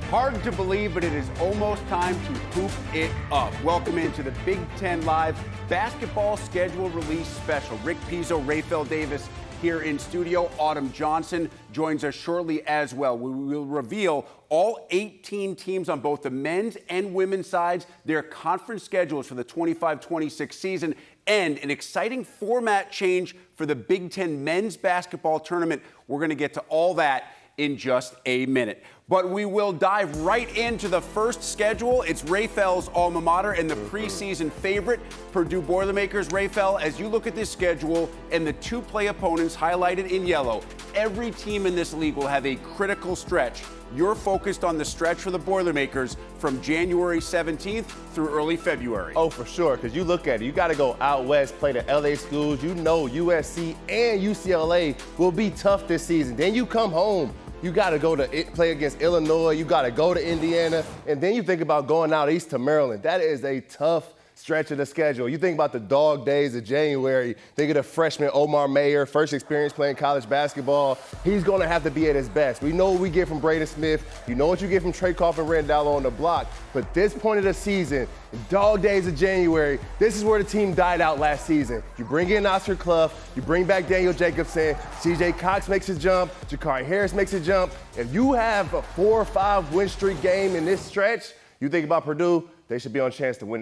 Hard to believe, but it is almost time to hoop it up. Welcome into the Big Ten Live Basketball Schedule Release Special. Rick Pizzo, Rafael Davis here in studio. Autumn Johnson joins us shortly as well. We will reveal all 18 teams on both the men's and women's sides, their conference schedules for the 25-26 season, and an exciting format change for the Big Ten men's basketball tournament. We're going to get to all that in just a minute. But we will dive right into the first schedule. It's Rafael's alma mater and the preseason favorite, Purdue Boilermakers. Rafael, as you look at this schedule and the two play opponents highlighted in yellow, every team in this league will have a critical stretch. You're focused on the stretch for the Boilermakers from January 17th through early February. Oh, for sure, because you look at it. You got to go out west, play the LA schools. You know USC and UCLA will be tough this season. Then you come home. You got to go to play against Illinois. You got to go to Indiana. And then you think about going out east to Maryland. That is a tough stretch of the schedule. You think about the dog days of January. Think of the freshman Omar Mayer, first experience playing college basketball. He's going to have to be at his best. We know what we get from Braden Smith. You know what you get from Trey Coughlin and Randall on the block. But this point of the season, dog days of January, this is where the team died out last season. You bring in Oscar Clough, you bring back Daniel Jacobson, C.J. Cox makes his jump, Jakari Harris makes a jump. If you have a 4 or 5 win streak game in this stretch, you think about Purdue, they should be on chance to win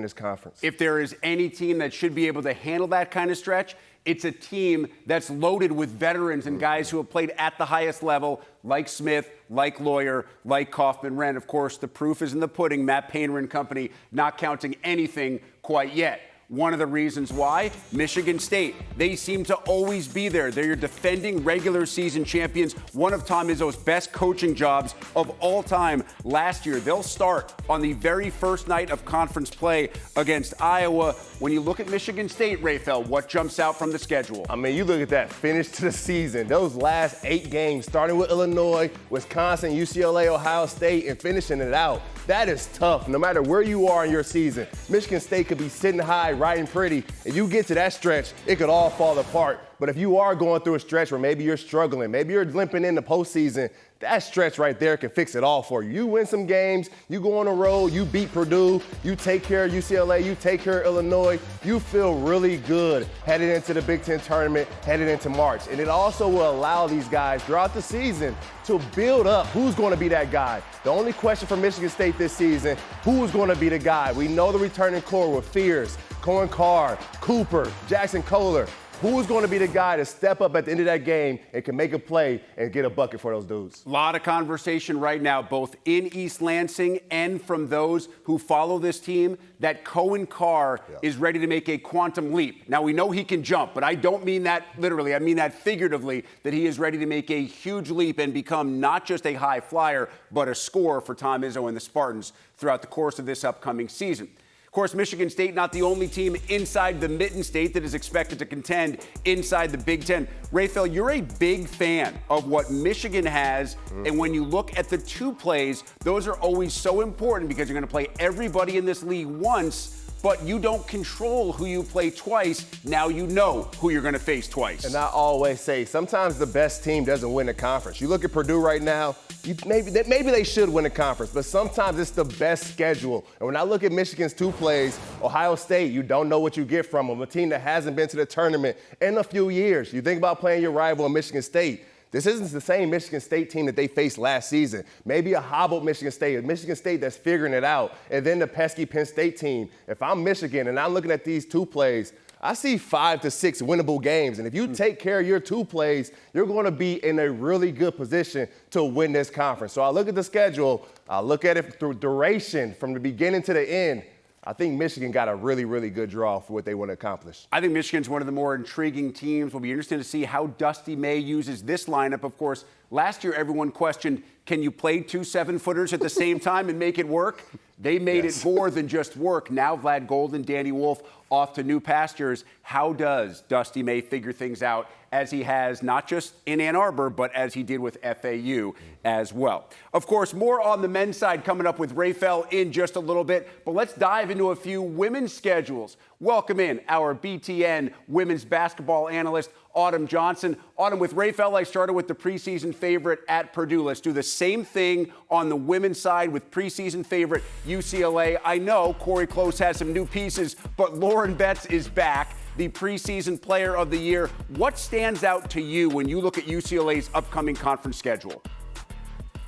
this conference. If there is any team that should be able to handle that kind of stretch, it's a team that's loaded with veterans and guys who have played at the highest level, like Smith, like Lawyer, like Kaufman-Wren. Of course, the proof is in the pudding. Matt Painter and company not counting anything quite yet. One of the reasons why, Michigan State. They seem to always be there. They're your defending regular season champions. One of Tom Izzo's best coaching jobs of all time last year. They'll start on the very first night of conference play against Iowa. When you look at Michigan State, Rafael, what jumps out from the schedule? I mean, you look at that finish to the season. Those last 8 games, starting with Illinois, Wisconsin, UCLA, Ohio State, and finishing it out. That is tough, no matter where you are in your season. Michigan State could be sitting high, riding pretty, and you get to that stretch, it could all fall apart. But if you are going through a stretch where maybe you're struggling, maybe you're limping in the postseason, that stretch right there can fix it all for you. You win some games, you go on the road, you beat Purdue, you take care of UCLA, you take care of Illinois, you feel really good headed into the Big Ten tournament, headed into March. And it also will allow these guys throughout the season to build up who's going to be that guy. The only question for Michigan State this season, who's going to be the guy? We know the returning core with Fears, Cohen Carr, Cooper, Jackson Kohler. Who's going to be the guy to step up at the end of that game and can make a play and get a bucket for those dudes? A lot of conversation right now, both in East Lansing and from those who follow this team, that Cohen Carr is ready to make a quantum leap. Now, we know he can jump, but I don't mean that literally. I mean that figuratively, that he is ready to make a huge leap and become not just a high flyer, but a scorer for Tom Izzo and the Spartans throughout the course of this upcoming season. Of course, Michigan State, not the only team inside the Mitten State that is expected to contend inside the Big Ten. Rafael, you're a big fan of what Michigan has, and when you look at the two plays, those are always so important because you're going to play everybody in this league once, but you don't control who you play twice. Now you know who you're going to face twice. And I always say, sometimes the best team doesn't win the conference. You look at Purdue right now, maybe they should win the conference, but sometimes it's the best schedule. And when I look at Michigan's 2 plays, Ohio State, you don't know what you get from them, a team that hasn't been to the tournament in a few years. You think about playing your rival in Michigan State. This isn't the same Michigan State team that they faced last season. Maybe a hobbled Michigan State, a Michigan State that's figuring it out, and then the pesky Penn State team. If I'm Michigan and I'm looking at these 2 plays, I see 5 to 6 winnable games. And if you take care of your 2 plays, you're going to be in a really good position to win this conference. So I look at the schedule, I look at it through duration from the beginning to the end. I think Michigan got a really, really good draw for what they want to accomplish. I think Michigan's one of the more intriguing teams. Will be interesting to see how Dusty May uses this lineup. Of course, last year everyone questioned, can you play 2 7-footers at the same time and make it work? They made it more than just work. Now Vlad Golden, Danny Wolf off to new pastures. How does Dusty May figure things out as he has not just in Ann Arbor, but as he did with FAU as well. Of course, more on the men's side coming up with Rayfel in just a little bit, but let's dive into a few women's schedules. Welcome in our BTN women's basketball analyst, Autumn Johnson. Autumn, with Rayfel, I started with the preseason favorite at Purdue. Let's do the same thing on the women's side with preseason favorite UCLA. I know Corey Close has some new pieces, but Lauren Betts is back, the preseason player of the year. What stands out to you when you look at UCLA's upcoming conference schedule?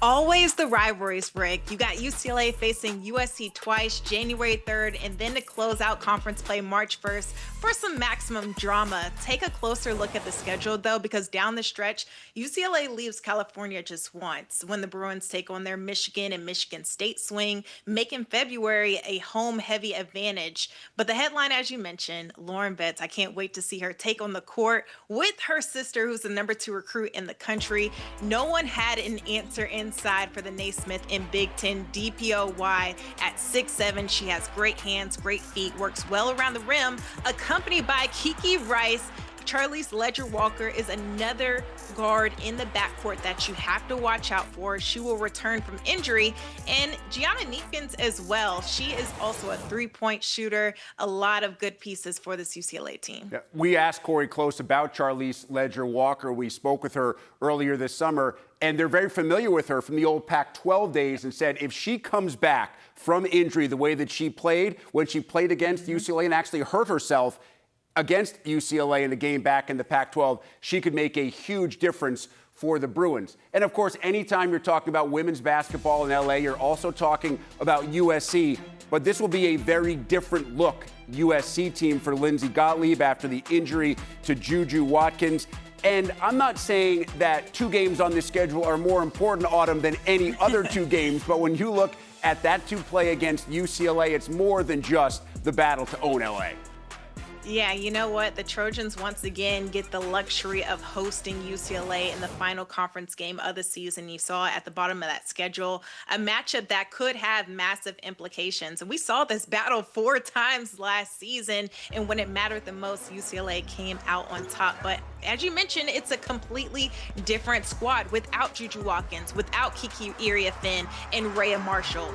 Always the rivalries, Rick. You got UCLA facing USC twice, January 3rd, and then to close out conference play March 1st for some maximum drama. Take a closer look at the schedule, though, because down the stretch, UCLA leaves California just once when the Bruins take on their Michigan and Michigan State swing, making February a home-heavy advantage. But the headline, as you mentioned, Lauren Betts, I can't wait to see her take on the court with her sister, who's the #2 recruit in the country. No one had an answer inside for the Naismith in Big Ten DPOY at 6'7". She has great hands, great feet, works well around the rim, accompanied by Kiki Rice. Charlize Ledger-Walker is another guard in the backcourt that you have to watch out for. She will return from injury. And Gianna Neekins as well. She is also a three-point shooter. A lot of good pieces for this UCLA team. Yeah, we asked Corey Close about Charlize Ledger-Walker. We spoke with her earlier this summer, and they're very familiar with her from the old Pac-12 days and said if she comes back from injury the way that she played when she played against UCLA and actually hurt herself against UCLA in a game back in the Pac-12, she could make a huge difference for the Bruins. And of course, anytime you're talking about women's basketball in LA, you're also talking about USC. But this will be a very different look USC team for Lindsey Gottlieb after the injury to Juju Watkins. And I'm not saying that 2 games on this schedule are more important, Autumn, than any other 2 games. But when you look at that 2 play against UCLA, it's more than just the battle to own LA. Yeah, you know what? The Trojans once again get the luxury of hosting UCLA in the final conference game of the season. You saw at the bottom of that schedule a matchup that could have massive implications. And we saw this battle 4 times last season. And when it mattered the most, UCLA came out on top. But as you mentioned, it's a completely different squad without Juju Watkins, without Kiki Iriafen and Rhea Marshall.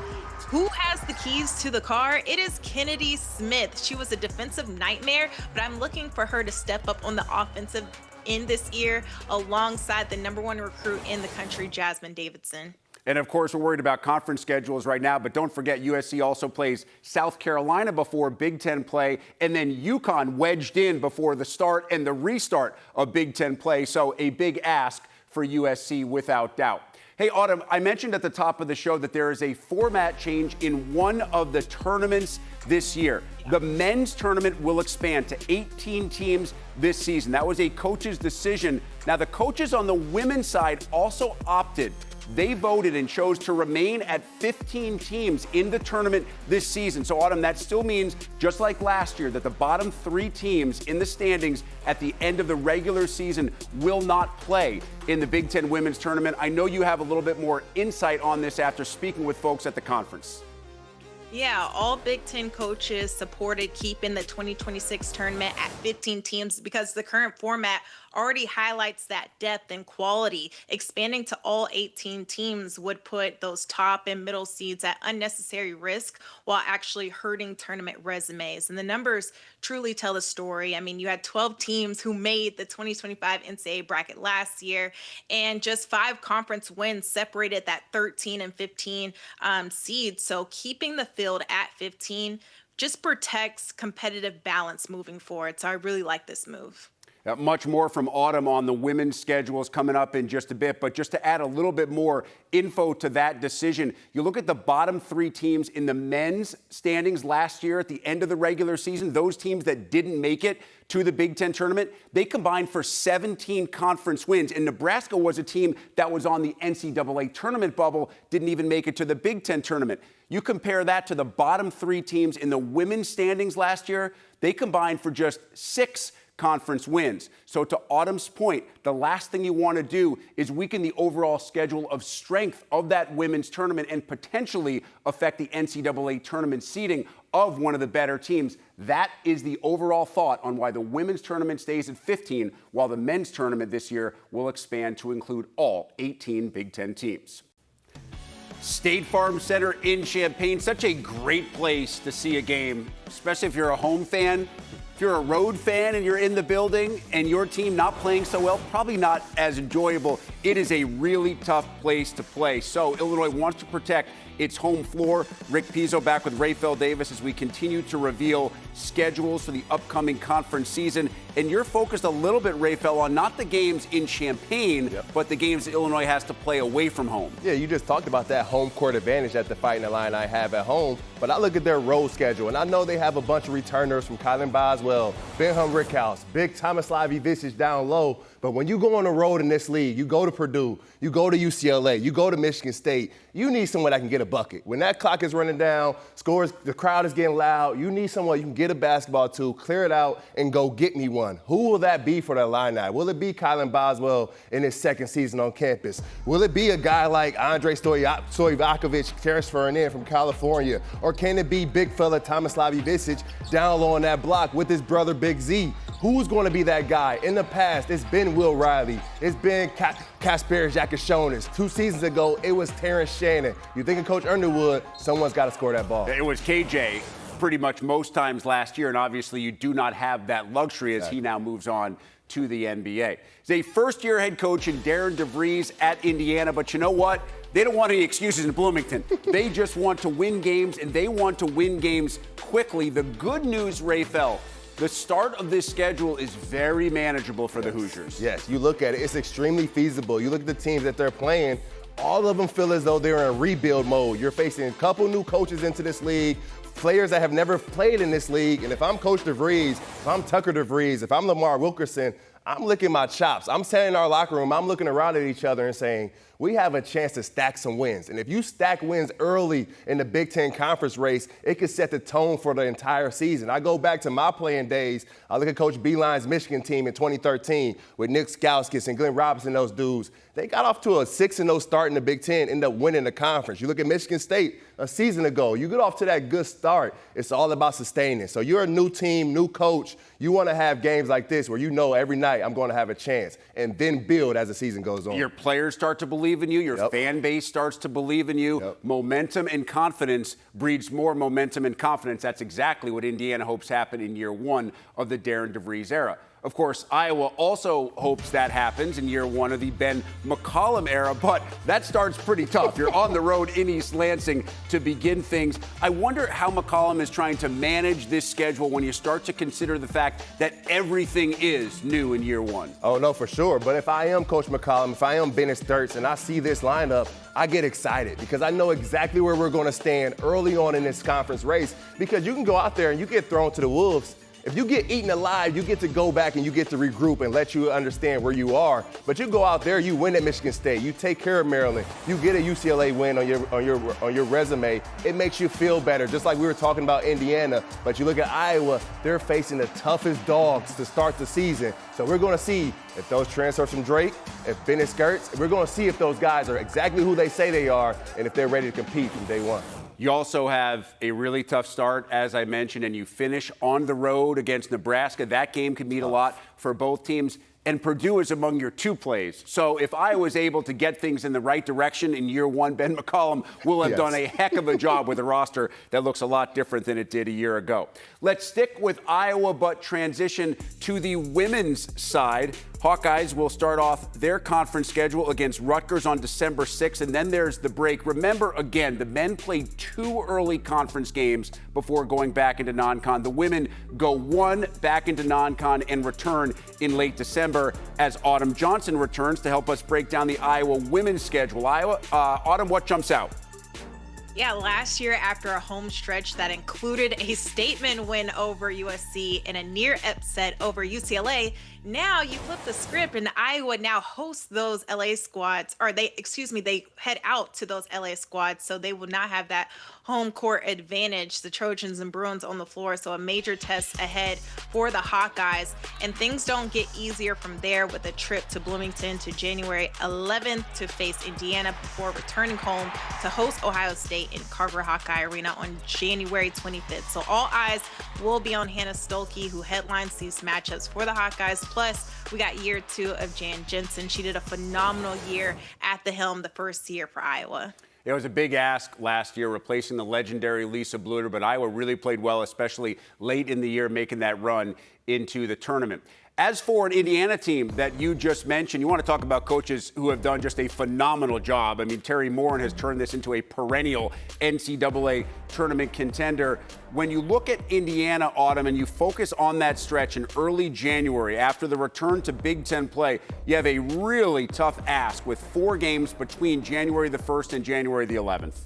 Who has the keys to the car? It is Kennedy Smith. She was a defensive nightmare, but I'm looking for her to step up on the offensive end this year alongside the #1 recruit in the country, Jasmine Davidson. And of course, we're worried about conference schedules right now, but don't forget USC also plays South Carolina before Big Ten play, and then UConn wedged in before the start and the restart of Big Ten play. So a big ask for USC without doubt. Hey, Autumn, I mentioned at the top of the show that there is a format change in one of the tournaments this year. The men's tournament will expand to 18 teams this season. That was a coach's decision. Now, the coaches on the women's side also opted. They voted and chose to remain at 15 teams in the tournament this season. So, Autumn, that still means, just like last year, that the bottom 3 teams in the standings at the end of the regular season will not play in the Big Ten women's tournament. I know you have a little bit more insight on this after speaking with folks at the conference. Yeah, all Big Ten coaches supported keeping the 2026 tournament at 15 teams because the current format already highlights that depth and quality. Expanding to all 18 teams would put those top and middle seeds at unnecessary risk while actually hurting tournament resumes. And the numbers truly tell the story. I mean, you had 12 teams who made the 2025 NCAA bracket last year, and just 5 conference wins separated that 13 and 15 seeds. So keeping the field at 15 just protects competitive balance moving forward. So I really like this move. Much more from Autumn on the women's schedules coming up in just a bit. But just to add a little bit more info to that decision, you look at the bottom 3 teams in the men's standings last year at the end of the regular season, those teams that didn't make it to the Big Ten tournament, they combined for 17 conference wins. And Nebraska was a team that was on the NCAA tournament bubble, didn't even make it to the Big Ten tournament. You compare that to the bottom 3 teams in the women's standings last year, they combined for just 6 conference wins. So to Autumn's point, the last thing you want to do is weaken the overall schedule of strength of that women's tournament and potentially affect the NCAA tournament seeding of one of the better teams. That is the overall thought on why the women's tournament stays at 15, while the men's tournament this year will expand to include all 18 Big Ten teams. State Farm Center in Champaign, such a great place to see a game, especially if you're a home fan. If you're a road fan and you're in the building and your team not playing so well, probably not as enjoyable. It is a really tough place to play. So Illinois wants to protect its home floor. Rick Pizzo back with Rayfel Davis as we continue to reveal schedules for the upcoming conference season. And you're focused a little bit, Rayfel, on not the games in Champaign, but the games that Illinois has to play away from home. Yeah, you just talked about that home court advantage that the Fighting Illini have at home. But I look at their road schedule, and I know they have a bunch of returners from Kylan Boswell, Benham Rickhouse, big Tomislav Ivicic down low. But when you go on the road in this league, you go to Purdue, you go to UCLA, you go to Michigan State, you need someone that can get a bucket. When that clock is running down, scores, the crowd is getting loud, you need someone you can get a basketball to, clear it out, and go get me one. Who will that be for the Illini? Will it be Kylan Boswell in his second season on campus? Will it be a guy like Andre Stojakovic transferring in from California? Or can it be big fella Tomislav Ivicic down low on that block with his brother Big Z? Who's going to be that guy? In the past, it's been Will Riley. It's been Kasper Jakashonis. 2 seasons ago, it was Terrence Shannon. You think of Coach Underwood, someone's got to score that ball. It was KJ pretty much most times last year, and obviously you do not have that luxury as he now moves on to the NBA. He's a first-year head coach in Darren DeVries at Indiana, but you know what? They don't want any excuses in Bloomington. They just want to win games, and they want to win games quickly. The good news, Rayfel, the start of this schedule is very manageable for the Hoosiers. Yes, you look at it, it's extremely feasible. You look at the teams that they're playing, all of them feel as though they're in rebuild mode. You're facing a couple new coaches into this league, players that have never played in this league. And if I'm Coach DeVries, if I'm Tucker DeVries, if I'm Lamar Wilkerson, I'm licking my chops. I'm standing in our locker room, I'm looking around at each other and saying, we have a chance to stack some wins. And if you stack wins early in the Big Ten conference race, it could set the tone for the entire season. I go back to my playing days. I look at Coach Beilein's Michigan team in 2013 with Nick Skauskas and Glenn Robinson, those dudes. They got off to a 6-0 start in the Big Ten, ended up winning the conference. You look at Michigan State a season ago. You get off to that good start. It's all about sustaining. So you're a new team, new coach. You want to have games like this where you know every night I'm going to have a chance and then build as the season goes on. Your players start to believe in you. Your fan base starts to believe in you. Momentum and confidence breeds more momentum and confidence. That's exactly what Indiana hopes happen in year one of the Darren DeVries era. Of course, Iowa also hopes that happens in year one of the Ben McCollum era, but that starts pretty tough. You're on the road in East Lansing to begin things. I wonder how McCollum is trying to manage this schedule when you start to consider the fact that everything is new in year one. Oh, no, for sure. But if I am Coach McCollum, if I am Bennett Sturts, and I see this lineup, I get excited because I know exactly where we're going to stand early on in this conference race, because you can go out there and you get thrown to the wolves. If you get eaten alive, you get to go back and you get to regroup and let you understand where you are. But you go out there, you win at Michigan State, you take care of Maryland, you get a UCLA win on your resume. It makes you feel better, just like we were talking about Indiana. But you look at Iowa, they're facing the toughest dogs to start the season. So we're going to see if those transfers from Drake, if Bennett Skirts, we're going to see if those guys are exactly who they say they are and if they're ready to compete from day one. You also have a really tough start, as I mentioned, and you finish on the road against Nebraska. That game could mean a lot for both teams. And Purdue is among your 2 plays. So if Iowa is able to get things in the right direction in year one, Ben McCollum will have done a heck of a job with a roster that looks a lot different than it did a year ago. Let's stick with Iowa, but transition to the women's side. Hawkeyes will start off their conference schedule against Rutgers on December 6th, and then there's the break. Remember, again, the men played 2 early conference games before going back into non-con. The women go 1 back into non-con and return in late December as Autumn Johnson returns to help us break down the Iowa women's schedule. Autumn, what jumps out? Yeah, last year after a home stretch that included a statement win over USC and a near upset over UCLA, now you flip the script and Iowa now hosts those LA squads, or they head out to those LA squads, so they will not have that home court advantage, the Trojans and Bruins on the floor. So a major test ahead for the Hawkeyes, and things don't get easier from there with a trip to Bloomington to January 11th to face Indiana before returning home to host Ohio State in Carver Hawkeye Arena on January 25th. So all eyes will be on Hannah Stolke, who headlines these matchups for the Hawkeyes. Plus, we got year 2 of Jan Jensen. She did a phenomenal year at the helm the first year for Iowa. It was a big ask last year, replacing the legendary Lisa Bluter, but Iowa really played well, especially late in the year, making that run into the tournament. As for an Indiana team that you just mentioned, you want to talk about coaches who have done just a phenomenal job. I mean, Terry Morin has turned this into a perennial NCAA tournament contender. When you look at Indiana, Autumn, and you focus on that stretch in early January after the return to Big Ten play, you have a really tough ask with 4 games between January the 1st and January the 11th.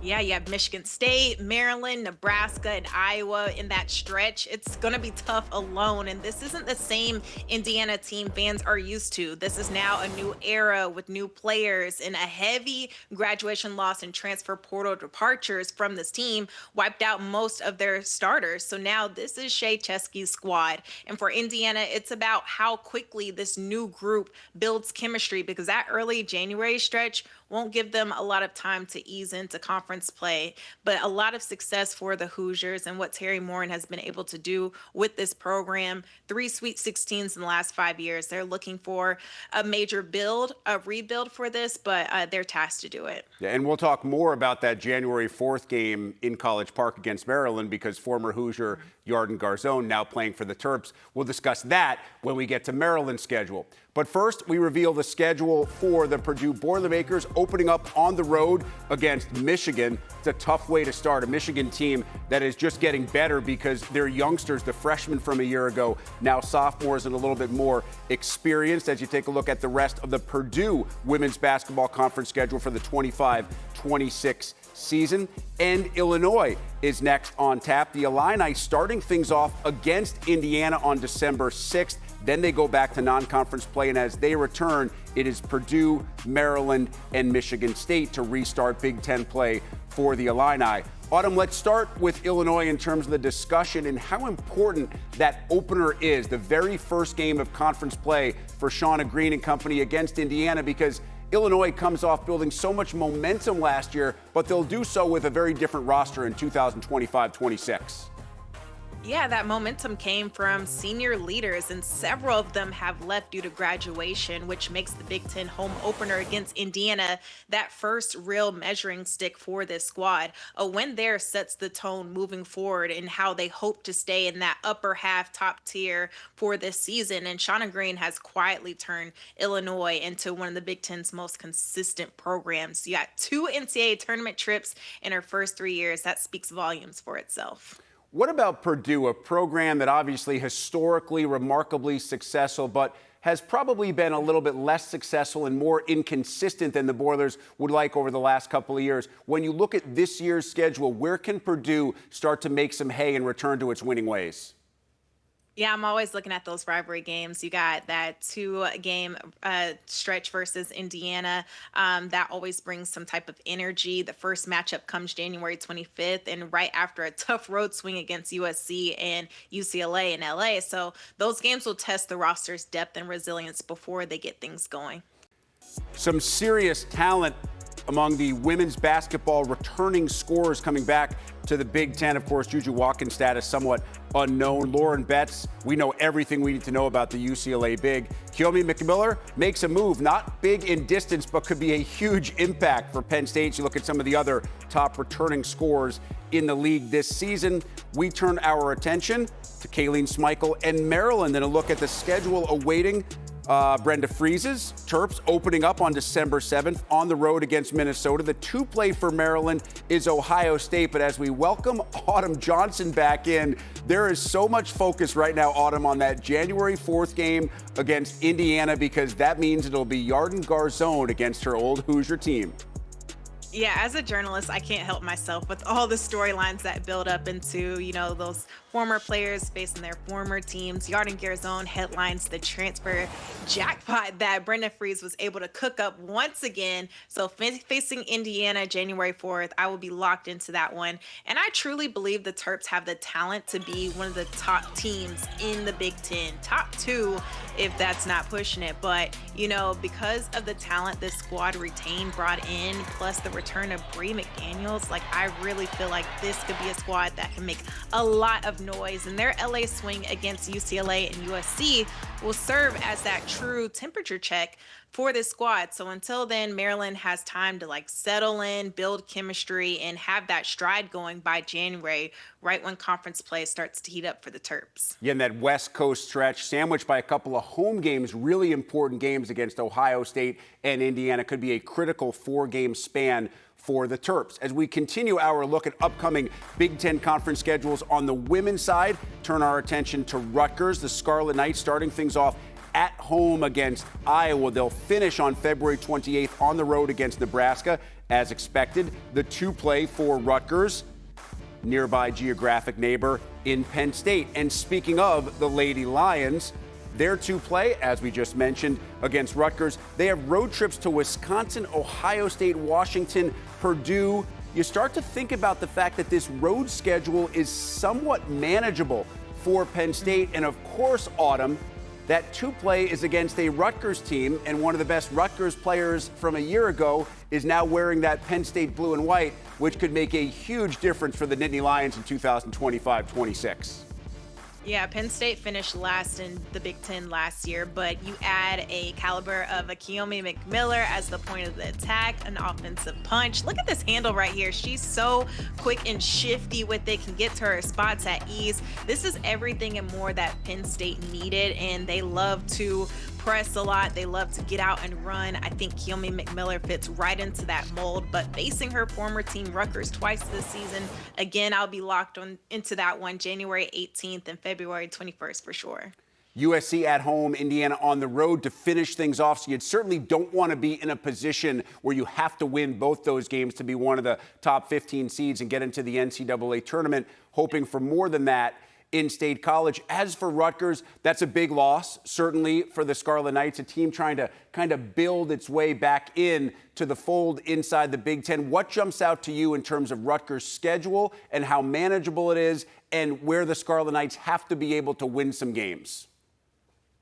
Yeah, you have Michigan State, Maryland, Nebraska, and Iowa in that stretch. It's going to be tough alone. And this isn't the same Indiana team fans are used to. This is now a new era with new players, and a heavy graduation loss and transfer portal departures from this team wiped out most of their starters. So now this is Shea Chesky's squad. And for Indiana, it's about how quickly this new group builds chemistry, because that early January stretch won't give them a lot of time to ease into conference play. But a lot of success for the Hoosiers and what Terry Morin has been able to do with this program. 3 Sweet 16s in the last 5 years. They're looking for a major rebuild for this, but they're tasked to do it. Yeah, and we'll talk more about that January 4th game in College Park against Maryland, because former Hoosier Yarden Garzone now playing for the Terps. We'll discuss that when we get to Maryland's schedule. But first, we reveal the schedule for the Purdue Boilermakers, opening up on the road against Michigan. It's a tough way to start. A Michigan team that is just getting better because their youngsters, the freshmen from a year ago, now sophomores and a little bit more experienced. As you take a look at the rest of the Purdue women's basketball conference schedule for the 25-26 season. And Illinois is next on tap. The Illini starting things off against Indiana on December 6th. Then they go back to non-conference play, and as they return, it is Purdue, Maryland, and Michigan State to restart Big Ten play for the Illini. Autumn, let's start with Illinois in terms of the discussion and how important that opener is, the very first game of conference play for Shauna Green and company against Indiana, because Illinois comes off building so much momentum last year, but they'll do so with a very different roster in 2025-26. Yeah, that momentum came from senior leaders, and several of them have left due to graduation, which makes the Big Ten home opener against Indiana that first real measuring stick for this squad. A win there sets the tone moving forward and how they hope to stay in that upper half top tier for this season. And Shauna Green has quietly turned Illinois into one of the Big Ten's most consistent programs. You got 2 NCAA tournament trips in her first 3 years. That speaks volumes for itself. What about Purdue, a program that obviously historically remarkably successful, but has probably been a little bit less successful and more inconsistent than the Boilers would like over the last couple of years? When you look at this year's schedule, where can Purdue start to make some hay and return to its winning ways? Yeah, I'm always looking at those rivalry games. You got that 2-game stretch versus Indiana. That always brings some type of energy. The first matchup comes January 25th, and right after a tough road swing against USC and UCLA in LA. So those games will test the roster's depth and resilience before they get things going. Some serious talent among the women's basketball returning scorers coming back to the Big Ten. Of course, Juju Watkins' status somewhat unknown. Lauren Betts, we know everything we need to know about the UCLA big. Kiyomi McMiller makes a move, not big in distance, but could be a huge impact for Penn State. You look at some of the other top returning scorers in the league this season. We turn our attention to Kayleen Schmeichel and Maryland, and a look at the schedule awaiting Brenda Friese's Terps opening up on December 7th on the road against Minnesota. The 2 play for Maryland is Ohio State, but as we welcome Autumn Johnson back in, there is so much focus right now, Autumn, on that January 4th game against Indiana, because that means it'll be Yarden Garzone against her old Hoosier team. Yeah, as a journalist, I can't help myself with all the storylines that build up into, those former players facing their former teams. Yard and Gear Zone headlines the transfer jackpot that Brenda Freese was able to cook up once again. So facing Indiana January 4th, I will be locked into that one. And I truly believe the Terps have the talent to be one of the top teams in the Big Ten. Top 2, if that's not pushing it. But, because of the talent this squad retained, brought in, plus the return of Bree McDaniels, I really feel like this could be a squad that can make a lot of noise. And their LA swing against UCLA and USC will serve as that true temperature check for this squad. So until then, Maryland has time to settle in, build chemistry, and have that stride going by January, right when conference play starts to heat up for the Terps. Yeah, and that West Coast stretch, sandwiched by a couple of home games, really important games against Ohio State and Indiana, could be a critical 4-game span for the Terps. As we continue our look at upcoming Big Ten conference schedules on the women's side, turn our attention to Rutgers, the Scarlet Knights, starting things off at home against Iowa. They'll finish on February 28th on the road against Nebraska. As expected, the 2 play for Rutgers, nearby geographic neighbor in Penn State. And speaking of the Lady Lions, their 2 play, as we just mentioned, against Rutgers, they have road trips to Wisconsin, Ohio State, Washington, Purdue. You start to think about the fact that this road schedule is somewhat manageable for Penn State. And of course, Autumn, that 2 play is against a Rutgers team, and one of the best Rutgers players from a year ago is now wearing that Penn State blue and white, which could make a huge difference for the Nittany Lions in 2025-26. Yeah, Penn State finished last in the Big Ten last year, but you add a caliber of a Keomi McMiller as the point of the attack, an offensive punch. Look at this handle right here. She's so quick and shifty with it, can get to her spots at ease. This is everything and more that Penn State needed, and they love to press a lot. They love to get out and run. I think Keomi McMiller fits right into that mold, but facing her former team Rutgers twice this season, again, I'll be locked into that one, January 18th and February 21st for sure. USC at home, Indiana on the road to finish things off. So you certainly don't want to be in a position where you have to win both those games to be one of the top 15 seeds and get into the NCAA tournament, hoping for more than that in State College. As for Rutgers, that's a big loss, certainly for the Scarlet Knights, a team trying to kind of build its way back in to the fold inside the Big Ten. What jumps out to you in terms of Rutgers' schedule and how manageable it is, and where the Scarlet Knights have to be able to win some games?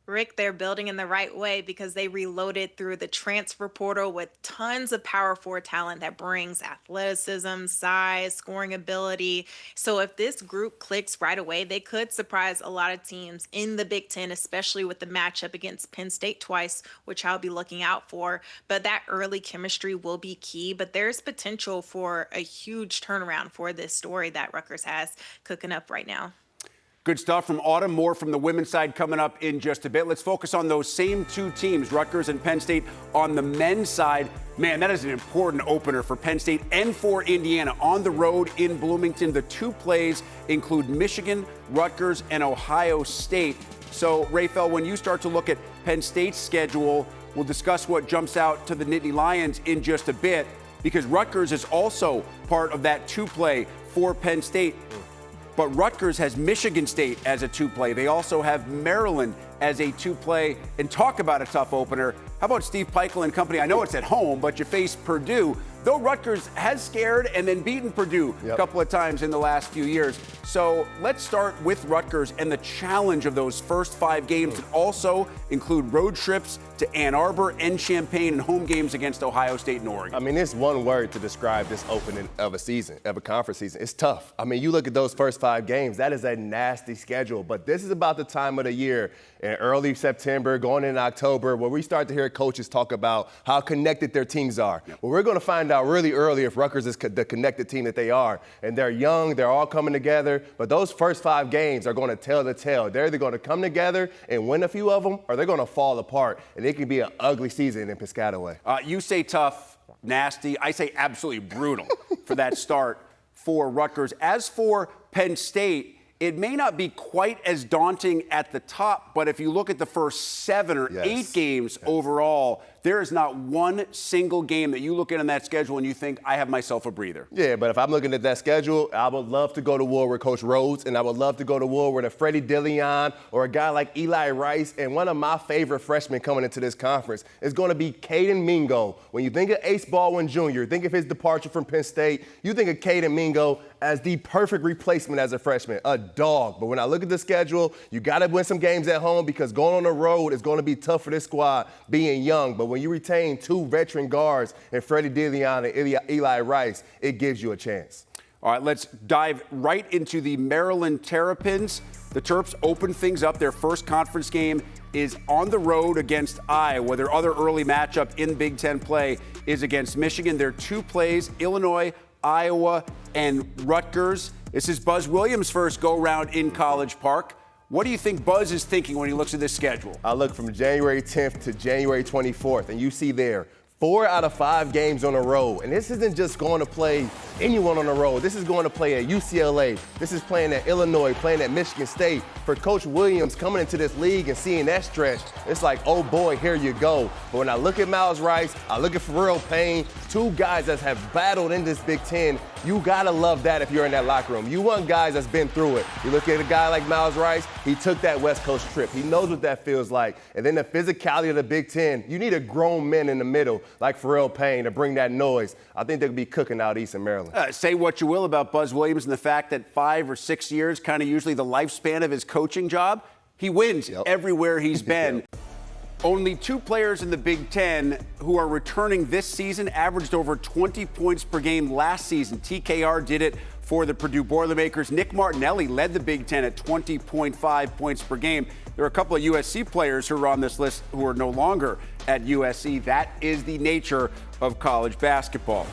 Rick, they're building in the right way because they reloaded through the transfer portal with tons of power forward talent that brings athleticism, size, scoring ability. So if this group clicks right away, they could surprise a lot of teams in the Big Ten, especially with the matchup against Penn State twice, which I'll be looking out for. But that early chemistry will be key. But there's potential for a huge turnaround for this story that Rutgers has cooking up right now. Good stuff from Autumn. More from the women's side coming up in just a bit. Let's focus on those same 2 teams, Rutgers and Penn State. On the men's side, man, that is an important opener for Penn State and for Indiana. On the road in Bloomington, the 2 plays include Michigan, Rutgers, and Ohio State. So, Rafael, when you start to look at Penn State's schedule, we'll discuss what jumps out to the Nittany Lions in just a bit, because Rutgers is also part of that 2 play for Penn State. But Rutgers has Michigan State as a 2 play. They also have Maryland as a 2 play. And talk about a tough opener. How about Steve Peichel and company? I know it's at home, but you face Purdue. Though Rutgers has scared and then beaten Purdue a couple of times in the last few years. So let's start with Rutgers and the challenge of those first 5 games that also include road trips to Ann Arbor and Champaign and home games against Ohio State and Oregon. I mean, it's one word to describe this opening of a season, of a conference season. It's tough. I mean, you look at those first 5 games, that is a nasty schedule. But this is about the time of the year in early September, going into October, where we start to hear coaches talk about how connected their teams are. Well, we're going to find out really early if Rutgers is the connected team that they are. And they're young, they're all coming together, but those first 5 games are going to tell the tale. They're either going to come together and win a few of them, or they're going to fall apart, and it can be an ugly season in Piscataway. You say tough, nasty. I say absolutely brutal for that start for Rutgers. As for Penn State, it may not be quite as daunting at the top, but if you look at the first 7 or 8 games overall, there is not one single game that you look at on that schedule and you think, I have myself a breather. Yeah, but if I'm looking at that schedule, I would love to go to war with Coach Rhodes, and I would love to go to war with a Freddie Dilion or a guy like Eli Rice. And one of my favorite freshmen coming into this conference is going to be Caden Mingo. When you think of Ace Baldwin Jr., think of his departure from Penn State, you think of Caden Mingo as the perfect replacement as a freshman, a dog. But when I look at the schedule, you got to win some games at home because going on the road is going to be tough for this squad being young. But when you retain two veteran guards in Freddie Dilion and Eli Rice, it gives you a chance. All right, let's dive right into the Maryland Terrapins. The Terps open things up. Their first conference game is on the road against Iowa. Their other early matchup in Big Ten play is against Michigan. Their two plays, Illinois, Iowa, and Rutgers. This is Buzz Williams' first go-round in College Park. What do you think Buzz is thinking when he looks at this schedule? I look from January 10th to January 24th, and you see there 4 out of 5 games on the road. And this isn't just going to play anyone on the road. This is going to play at UCLA. This is playing at Illinois, playing at Michigan State. For Coach Williams coming into this league and seeing that stretch, it's like, oh boy, here you go. But when I look at Miles Rice, I look at Pharrell Payne, two guys that have battled in this Big Ten. You got to love that if you're in that locker room. You want guys that's been through it. You look at a guy like Miles Rice, he took that West Coast trip. He knows what that feels like. And then the physicality of the Big Ten, you need a grown man in the middle like Pharrell Payne to bring that noise. I think they'll be cooking out east in Maryland. Say what you will about Buzz Williams and the fact that 5 or 6 years, kind of usually the lifespan of his coaching job, he wins everywhere he's been. Only 2 players in the Big Ten who are returning this season averaged over 20 points per game last season. TKR did it for the Purdue Boilermakers. Nick Martinelli led the Big Ten at 20.5 points per game. There are a couple of USC players who are on this list who are no longer at USC. That is the nature of college basketball.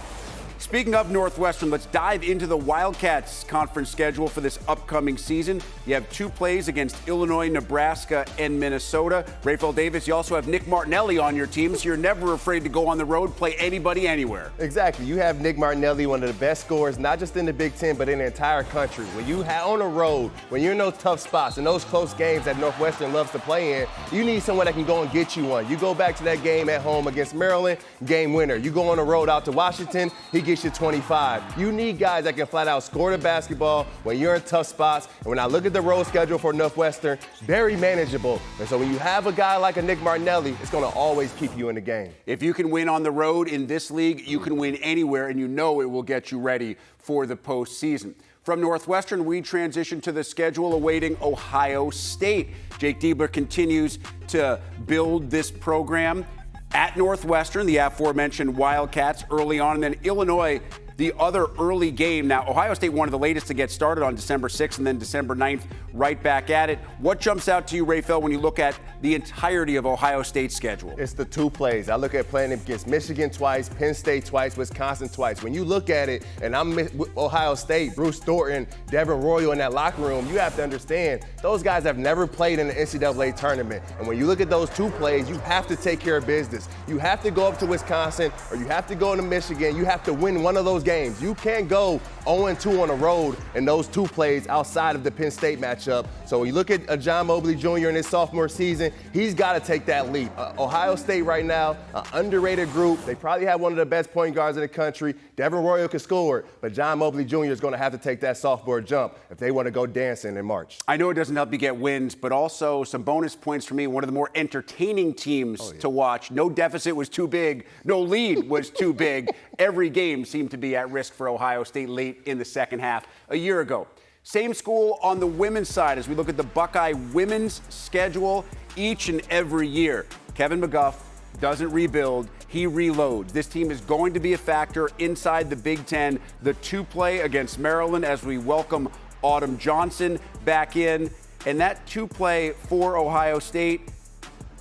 Speaking of Northwestern, let's dive into the Wildcats conference schedule for this upcoming season. You have 2 plays against Illinois, Nebraska, and Minnesota. Raphael Davis, you also have Nick Martinelli on your team, so you're never afraid to go on the road, play anybody, anywhere. Exactly. You have Nick Martinelli, one of the best scorers, not just in the Big Ten, but in the entire country. When you on the road, when you're in those tough spots and those close games that Northwestern loves to play in, you need someone that can go and get you one. You go back to that game at home against Maryland, game winner. You go on the road out to Washington, he gets you 25. You need guys that can flat out score the basketball when you're in tough spots. And when I look at the road schedule for Northwestern, very manageable. And so when you have a guy like a Nick Martinelli, it's going to always keep you in the game. If you can win on the road in this league, you can win anywhere, and you know it will get you ready for the postseason. From Northwestern, we transition to the schedule awaiting Ohio State. Jake Diebler continues to build this program. At Northwestern, the aforementioned Wildcats early on, and then Illinois, the other early game. Now, Ohio State, one of the latest to get started on December 6th and then December 9th, right back at it. What jumps out to you, Raphael, when you look at the entirety of Ohio State's schedule? It's the 2 plays. I look at playing against Michigan twice, Penn State twice, Wisconsin twice. When you look at it, and I'm with Ohio State, Bruce Thornton, Devin Royal in that locker room, you have to understand those guys have never played in the NCAA tournament. And when you look at those 2 plays, you have to take care of business. You have to go up to Wisconsin or you have to go to Michigan. You have to win one of those games. You can't go 0-2 on the road in those 2 plays outside of the Penn State matchup. So when you look at John Mobley Jr. in his sophomore season, he's got to take that leap. Ohio State right now, an underrated group. They probably have one of the best point guards in the country. Devin Royal can score, but John Mobley Jr. is going to have to take that sophomore jump if they want to go dancing in March. I know it doesn't help you get wins, but also some bonus points for me. One of the more entertaining teams to watch. No deficit was too big. No lead was too big. Every game seemed to be at risk for Ohio State late in the second half a year ago. Same school on the women's side as we look at the Buckeye women's schedule each and every year. Kevin McGuff doesn't rebuild, he reloads. This team is going to be a factor inside the Big Ten. The 2-play against Maryland as we welcome Autumn Johnson back in. And that 2-play for Ohio State,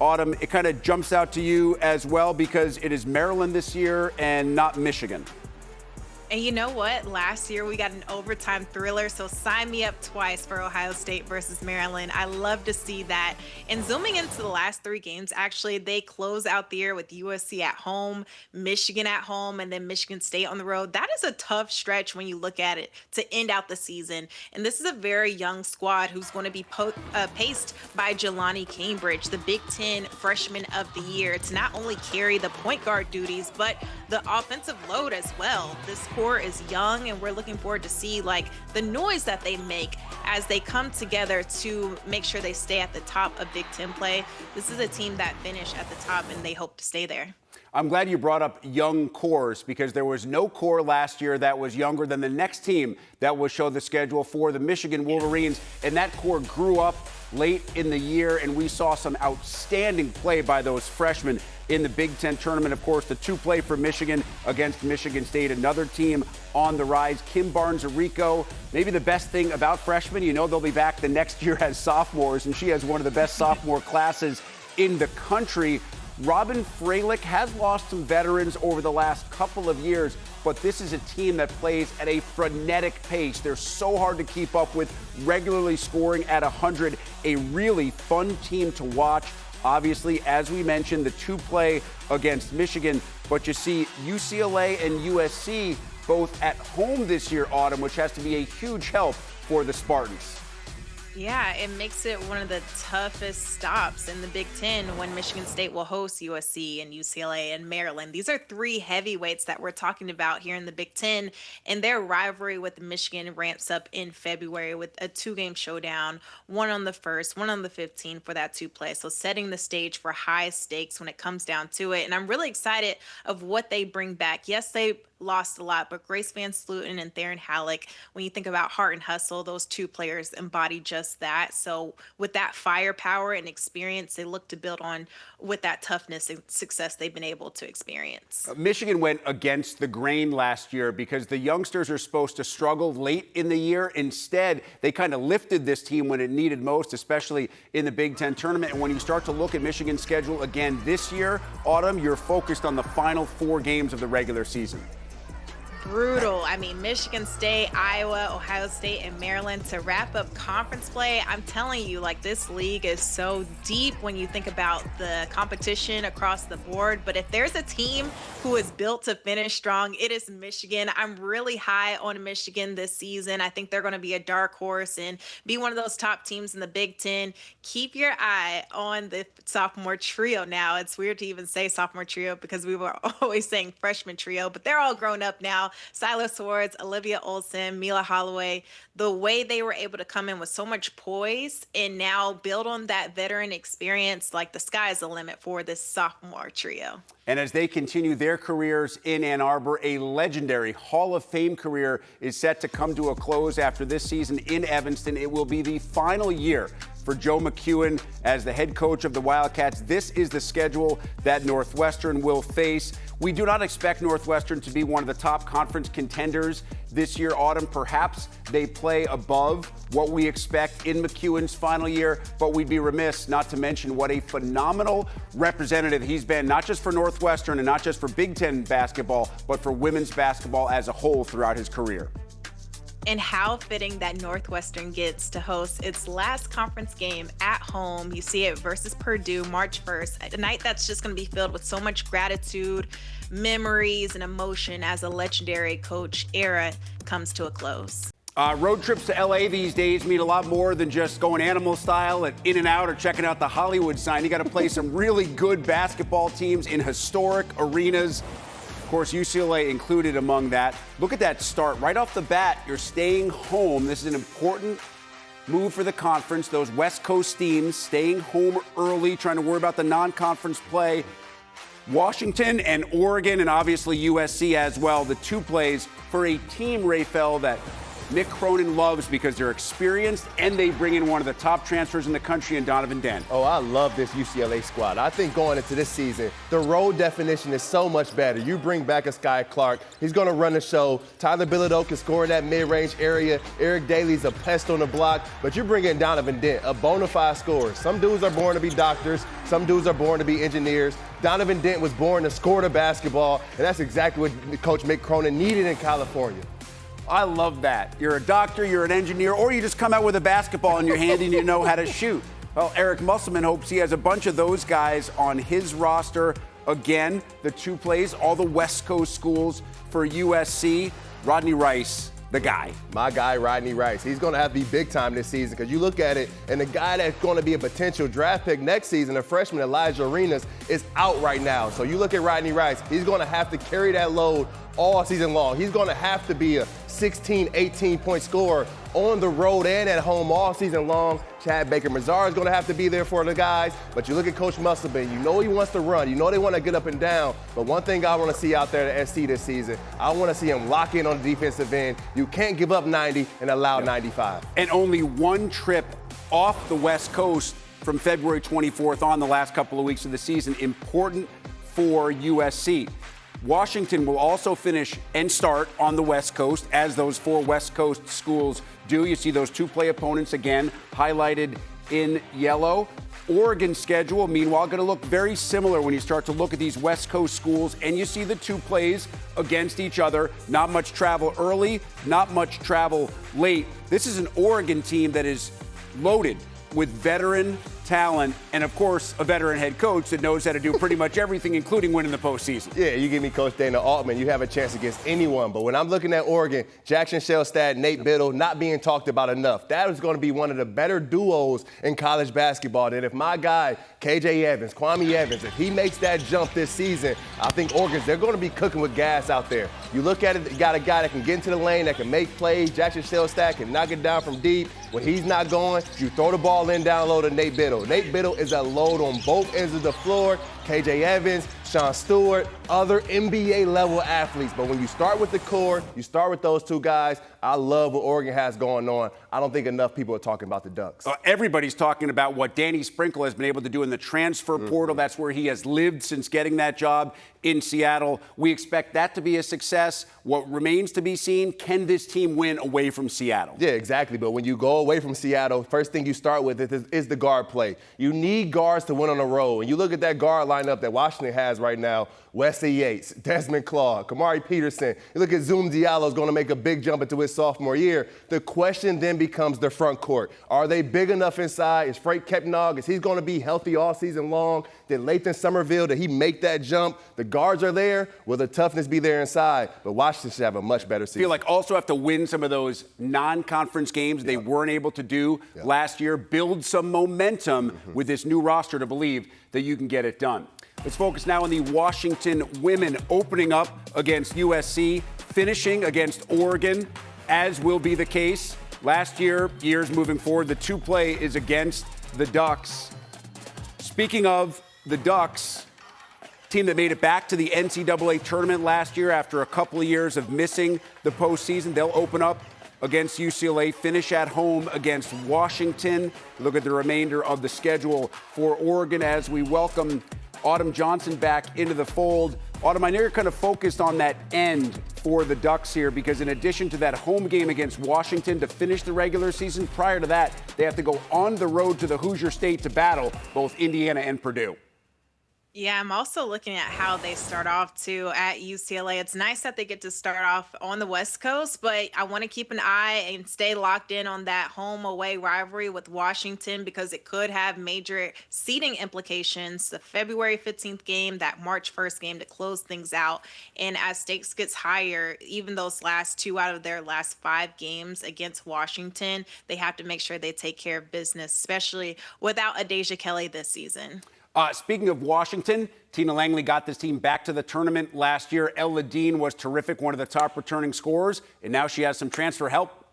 Autumn, it kind of jumps out to you as well because it is Maryland this year and not Michigan. And you know what? Last year we got an overtime thriller, so sign me up twice for Ohio State versus Maryland. I love to see that. And zooming into the last 3 games, actually, they close out the year with USC at home, Michigan at home, and then Michigan State on the road. That is a tough stretch when you look at it to end out the season. And this is a very young squad who's going to be paced by Jelani Cambridge, the Big Ten Freshman of the Year, to not only carry the point guard duties, but the offensive load as well. This core is young, and we're looking forward to see the noise that they make as they come together to make sure they stay at the top of Big Ten play. This is a team that finished at the top, and they hope to stay there. I'm glad you brought up young cores, because there was no core last year that was younger than the next team that will show the schedule for the Michigan Wolverines. And that core grew up late in the year, and we saw some outstanding play by those freshmen in the Big Ten tournament. Of course, the 2-play for Michigan against Michigan State, another team on the rise. Kim Barnes-Arico, maybe the best thing about freshmen, they'll be back the next year as sophomores, and she has one of the best sophomore classes in the country. Robin Freilich has lost some veterans over the last couple of years, but this is a team that plays at a frenetic pace. They're so hard to keep up with, regularly scoring at 100. A really fun team to watch. Obviously, as we mentioned, the 2-play against Michigan, but you see UCLA and USC both at home this year, Autumn, which has to be a huge help for the Spartans. Yeah, it makes it one of the toughest stops in the Big Ten when Michigan State will host USC and UCLA and Maryland. These are 3 heavyweights that we're talking about here in the Big Ten, and their rivalry with Michigan ramps up in February with a 2-game showdown, one on the 1st, one on the 15th for that 2-play. So setting the stage for high stakes when it comes down to it. And I'm really excited of what they bring back. Yes, they lost a lot, but Grace Van Sluten and Theron Halleck, when you think about heart and hustle, those 2 players embody just that. So with that firepower and experience, they look to build on with that toughness and success they've been able to experience. Michigan went against the grain last year because the youngsters are supposed to struggle late in the year. Instead, they kind of lifted this team when it needed most, especially in the Big Ten tournament. And when you start to look at Michigan's schedule again this year, Autumn, you're focused on the final 4 games of the regular season. Brutal. I mean, Michigan State, Iowa, Ohio State, and Maryland to wrap up conference play. I'm telling you, this league is so deep when you think about the competition across the board. But if there's a team who is built to finish strong, it is Michigan. I'm really high on Michigan this season. I think they're going to be a dark horse and be one of those top teams in the Big Ten. Keep your eye on the sophomore trio now. It's weird to even say sophomore trio because we were always saying freshman trio, but they're all grown up now. Silas Swords, Olivia Olson, Mila Holloway, the way they were able to come in with so much poise and now build on that veteran experience, the sky is the limit for this sophomore trio. And as they continue their careers in Ann Arbor, a legendary Hall of Fame career is set to come to a close after this season in Evanston. It will be the final year for Joe McEwen as the head coach of the Wildcats. This is the schedule that Northwestern will face. We do not expect Northwestern to be one of the top conference contenders this year, Autumn. Perhaps they play above what we expect in McEwen's final year, but we'd be remiss not to mention what a phenomenal representative he's been, not just for Northwestern and not just for Big Ten basketball, but for women's basketball as a whole throughout his career. And how fitting that Northwestern gets to host its last conference game at home. You see it versus Purdue March 1st, a night that's just going to be filled with so much gratitude, memories, and emotion as a legendary coach era comes to a close. Road trips to LA these days mean a lot more than just going animal style at In-N-Out or checking out the Hollywood sign. You got to play some really good basketball teams in historic arenas. Of course, UCLA included among that. Look at that start. Right off the bat, you're staying home. This is an important move for the conference. Those West Coast teams staying home early, trying to worry about the non-conference play. Washington and Oregon and obviously USC as well. The 2 plays for a team, Rayfel, that Mick Cronin loves because they're experienced and they bring in one of the top transfers in the country in Donovan Dent. Oh, I love this UCLA squad. I think going into this season, the role definition is so much better. You bring back a Sky Clark. He's going to run the show. Tyler Bilodeau can score in that mid-range area. Eric Daly's a pest on the block. But you bring in Donovan Dent, a bona fide scorer. Some dudes are born to be doctors. Some dudes are born to be engineers. Donovan Dent was born to score the basketball, and that's exactly what Coach Mick Cronin needed in California. I love that. You're a doctor, you're an engineer, or you just come out with a basketball in your hand and you know how to shoot. Well, Eric Musselman hopes he has a bunch of those guys on his roster. Again, the two plays, all the West Coast schools for USC. Rodney Rice, the guy. My guy, Rodney Rice. He's going to have to be big time this season because you look at it, and the guy that's going to be a potential draft pick next season, the freshman Elijah Arenas, is out right now. So you look at Rodney Rice, he's going to have to carry that load all season long. He's going to have to be a 16, 18-point scorer on the road and at home all season long. Chad Baker-Mazar is going to have to be there for the guys. But you look at Coach Musselman, you know he wants to run. You know they want to get up and down. But one thing I want to see out there at SC this season, I want to see him lock in on the defensive end. You can't give up 90 and allow 95. And only one trip off the West Coast from February 24th on the last couple of weeks of the season. Important for USC. Washington will also finish and start on the West Coast, as those four West Coast schools do. You see those two-play opponents again highlighted in yellow. Oregon's schedule, meanwhile, going to look very similar when you start to look at these West Coast schools and you see the two plays against each other. Not much travel early, not much travel late. This is an Oregon team that is loaded with veteran talent and, of course, a veteran head coach that knows how to do pretty much everything, including winning the postseason. Yeah, you give me Coach Dana Altman, you have a chance against anyone. But when I'm looking at Oregon, Jackson Shellstad, Nate Biddle, not being talked about enough. That is going to be one of the better duos in college basketball. And if my guy, KJ Evans, Kwame Evans, if he makes that jump this season, I think Oregon's, they're going to be cooking with gas out there. You look at it, you got a guy that can get into the lane, that can make plays. Jackson Shellstad can knock it down from deep. When he's not going, you throw the ball in down low to Nate Biddle. Nate Biddle is a load on both ends of the floor. KJ Evans, Sean Stewart, other NBA-level athletes. But when you start with the core, you start with those two guys, I love what Oregon has going on. I don't think enough people are talking about the Ducks. Everybody's talking about what Danny Sprinkle has been able to do in the transfer portal. That's where he has lived since getting that job in Seattle. We expect that to be a success. What remains to be seen, can this team win away from Seattle? Yeah, exactly. But when you go away from Seattle, first thing you start with is the guard play. You need guards to win on the road. And you look at that guard lineup that Washington has right now, Wesley Yates, Desmond Claw, Kamari Peterson. You look at Zoom Diallo's going to make a big jump into his sophomore year. The question then becomes the front court. Are they big enough inside? Is Frank Kepnog, is he going to be healthy all season long? Did Lathan Somerville, did he make that jump? The guards are there. Will the toughness be there inside? But Washington should have a much better season. I feel like also have to win some of those non-conference games they weren't able to do last year. Build some momentum with this new roster to believe that you can get it done. Let's focus now on the Washington women opening up against USC, finishing against Oregon, as will be the case last year, years moving forward. The two-play is against the Ducks. Speaking of the Ducks, team that made it back to the NCAA tournament last year after a couple of years of missing the postseason. They'll open up against UCLA, finish at home against Washington. Look at the remainder of the schedule for Oregon as we welcome Autumn Johnson back into the fold. Autumn, I know you're kind of focused on that end for the Ducks here because in addition to that home game against Washington to finish the regular season, prior to that, they have to go on the road to the Hoosier State to battle both Indiana and Purdue. Yeah, I'm also looking at how they start off, too, at UCLA. It's nice that they get to start off on the West Coast, but I want to keep an eye and stay locked in on that home-away rivalry with Washington because it could have major seeding implications. The February 15th game, that March 1st game to close things out. And as stakes gets higher, even those last 2 out of their last 5 games against Washington, they have to make sure they take care of business, especially without Adasia Kelly this season. Speaking of Washington, Tina Langley got this team back to the tournament last year. Ella Dean was terrific, one of the top returning scorers, and now she has some transfer help.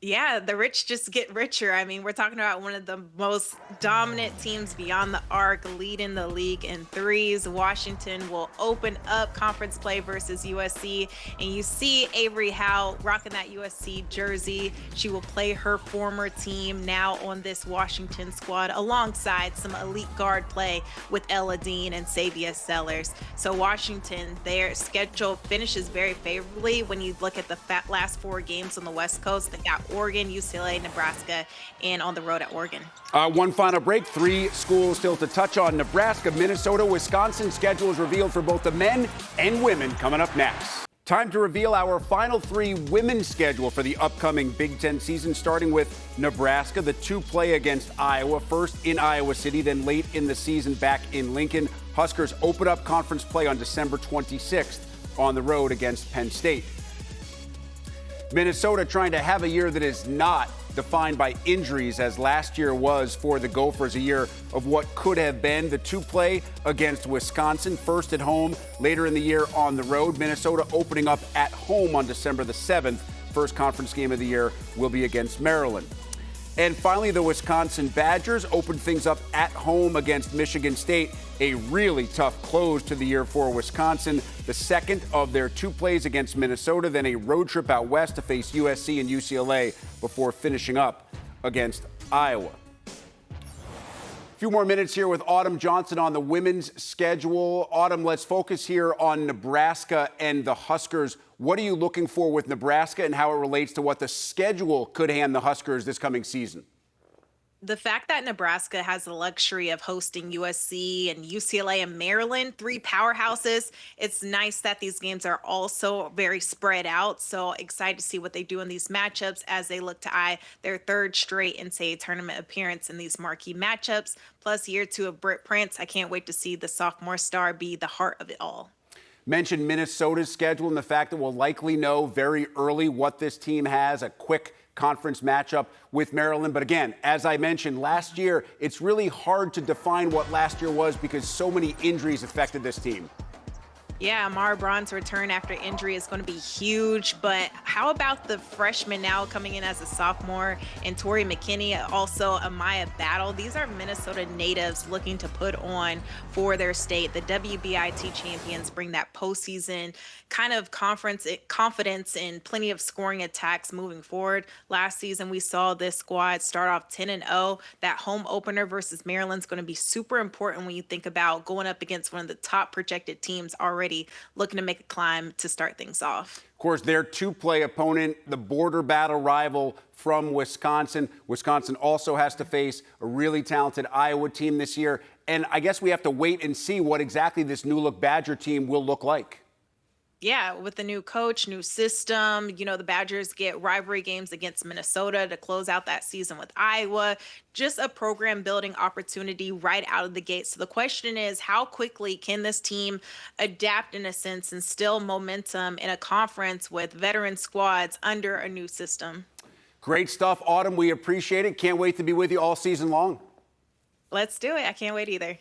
Yeah, the rich just get richer. I mean, we're talking about one of the most dominant teams beyond the arc, leading the league in threes. Washington will open up conference play versus USC. And you see Avery Howe rocking that USC jersey. She will play her former team now on this Washington squad alongside some elite guard play with Ella Dean and Savia Sellers. So Washington, their schedule finishes very favorably when you look at the last 4 games on the West Coast. They got Oregon, UCLA, Nebraska, and on the road at Oregon. One final break. 3 schools still to touch on: Nebraska, Minnesota, Wisconsin. Schedules revealed for both the men and women coming up next. Time to reveal our final 3 women's schedule for the upcoming Big Ten season, starting with Nebraska. The 2 play against Iowa, first in Iowa City, then late in the season back in Lincoln. Huskers open up conference play on December 26th on the road against Penn State. Minnesota trying to have a year that is not defined by injuries, as last year was for the Gophers, a year of what could have been. The 2 play against Wisconsin, first at home, later in the year on the road. Minnesota opening up at home on December the 7th. First conference game of the year will be against Maryland. And finally, the Wisconsin Badgers opened things up at home against Michigan State. A really tough close to the year for Wisconsin. The second of their 2 plays against Minnesota, then a road trip out west to face USC and UCLA before finishing up against Iowa. A few more minutes here with Autumn Johnson on the women's schedule. Autumn, let's focus here on Nebraska and the Huskers. What are you looking for with Nebraska and how it relates to what the schedule could hand the Huskers this coming season? The fact that Nebraska has the luxury of hosting USC and UCLA and Maryland, 3 powerhouses, it's nice that these games are also very spread out. So excited to see what they do in these matchups as they look to eye their 3rd straight NCAA tournament appearance in these marquee matchups. Plus year 2 of Britt Prince. I can't wait to see the sophomore star be the heart of it all. Mentioned Minnesota's schedule and the fact that we'll likely know very early what this team has, a quick conference matchup with Maryland. But again, as I mentioned last year, it's really hard to define what last year was because so many injuries affected this team. Yeah, Amara Braun's return after injury is going to be huge, but how about the freshman now coming in as a sophomore, and Tori McKinney, also Amaya Battle? These are Minnesota natives looking to put on for their state. The WBIT champions bring that postseason kind of confidence and plenty of scoring attacks moving forward. Last season, we saw this squad start off 10-0. That home opener versus Maryland's going to be super important when you think about going up against one of the top projected teams already looking to make a climb to start things off. Of course, their 2-play opponent, the border battle rival from Wisconsin. Wisconsin also has to face a really talented Iowa team this year. And I guess we have to wait and see what exactly this new-look Badger team will look like. Yeah, with the new coach, new system, the Badgers get rivalry games against Minnesota to close out that season with Iowa. Just a program building opportunity right out of the gate. So the question is, how quickly can this team adapt in a sense and still momentum in a conference with veteran squads under a new system? Great stuff, Autumn. We appreciate it. Can't wait to be with you all season long. Let's do it. I can't wait either.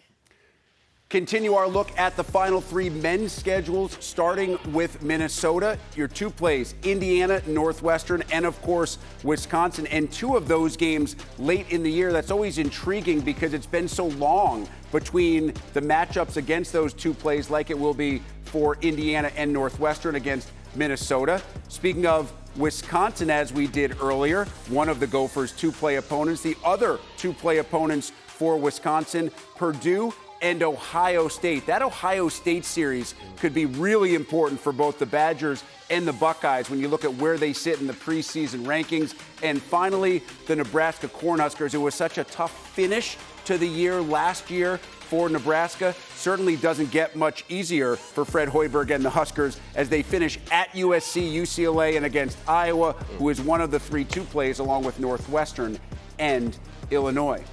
Continue our look at the final 3 men's schedules, starting with Minnesota. Your 2 plays, Indiana, Northwestern, and of course, Wisconsin. And 2 of those games late in the year. That's always intriguing because it's been so long between the matchups against those 2 plays, like it will be for Indiana and Northwestern against Minnesota. Speaking of Wisconsin, as we did earlier, one of the Gophers' 2-play opponents. The other 2-play opponents for Wisconsin, Purdue and Ohio State. That Ohio State series could be really important for both the Badgers and the Buckeyes when you look at where they sit in the preseason rankings. And finally, the Nebraska Cornhuskers. It was such a tough finish to the year last year for Nebraska. Certainly doesn't get much easier for Fred Hoiberg and the Huskers as they finish at USC, UCLA, and against Iowa, who is one of the 3 2 plays along with Northwestern and Illinois.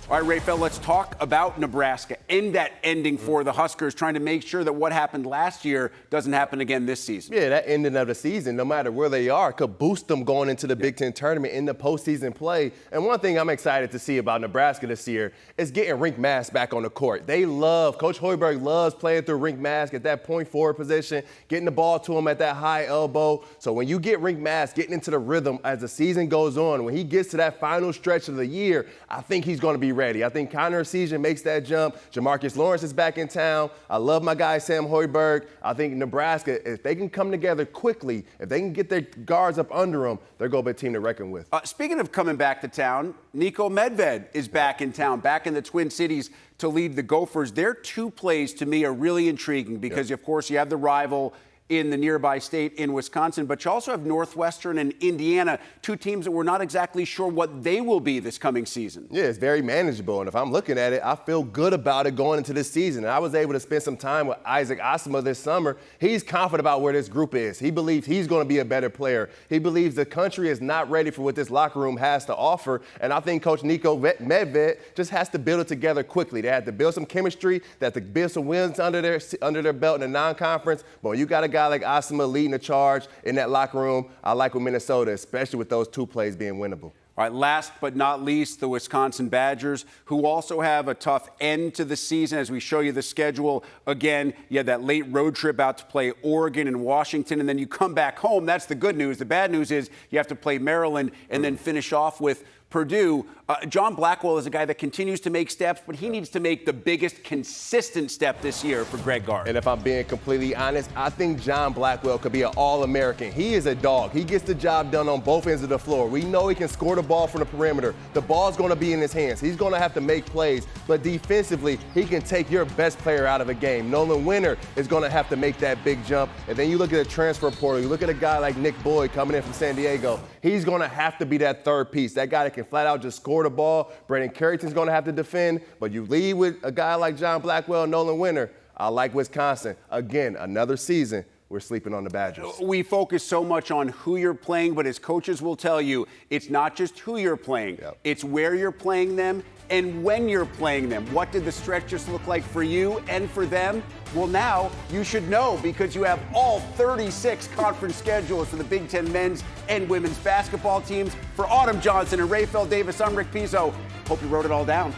All right, Rafael, let's talk about Nebraska and that ending for the Huskers, trying to make sure that what happened last year doesn't happen again this season. Yeah, that ending of the season, no matter where they are, could boost them going into the Big Ten tournament in the postseason play. And one thing I'm excited to see about Nebraska this year is getting Rink Mask back on the court. Coach Hoiberg loves playing through Rink Mask at that point forward position, getting the ball to him at that high elbow. So when you get Rink Mask getting into the rhythm as the season goes on, when he gets to that final stretch of the year, I think he's going to be ready. I think Connor Essegian makes that jump. Jamarcus Lawrence is back in town. I love my guy Sam Hoiberg. I think Nebraska, if they can come together quickly, if they can get their guards up under them, they're going to be a team to reckon with. Speaking of coming back to town, Nico Medved is back in town, back in the Twin Cities to lead the Gophers. Their 2 plays to me are really intriguing because, of course, you have the rival in the nearby state in Wisconsin. But you also have Northwestern and Indiana, two teams that we're not exactly sure what they will be this coming season. Yeah, it's very manageable. And if I'm looking at it, I feel good about it going into this season. And I was able to spend some time with Isaac Asima this summer. He's confident about where this group is. He believes he's going to be a better player. He believes the country is not ready for what this locker room has to offer. And I think Coach Nico Medved just has to build it together quickly. They have to build some chemistry. They have to build some wins under their belt in the non-conference. But when you got a guy like Asima leading the charge in that locker room, I like with Minnesota, especially with those two plays being winnable. All right, last but not least, the Wisconsin Badgers, who also have a tough end to the season. As we show you the schedule, again, you had that late road trip out to play Oregon and Washington, and then you come back home. That's the good news. The bad news is you have to play Maryland and then finish off with Purdue. John Blackwell is a guy that continues to make steps, but he needs to make the biggest consistent step this year for Greg Gard. And if I'm being completely honest, I think John Blackwell could be an All-American. He is a dog. He gets the job done on both ends of the floor. We know he can score the ball from the perimeter. The ball's going to be in his hands. He's going to have to make plays, but defensively, he can take your best player out of a game. Nolan Winter is going to have to make that big jump. And then you look at the transfer portal. You look at a guy like Nick Boyd coming in from San Diego. He's going to have to be that third piece, that guy that can flat out just score the ball. Brandon Carrington's going to have to defend, but you lead with a guy like John Blackwell and Nolan Winter. I like Wisconsin. Again, another season, we're sleeping on the Badgers. We focus so much on who you're playing, but as coaches will tell you, it's not just who you're playing. Yep. It's where you're playing them and when you're playing them. What did the stretch just look like for you and for them? Well, now you should know, because you have all 36 conference schedules for the Big Ten men's and women's basketball teams. For Autumn Johnson and Rayfel Davis, I'm Rick Pizzo. Hope you wrote it all down.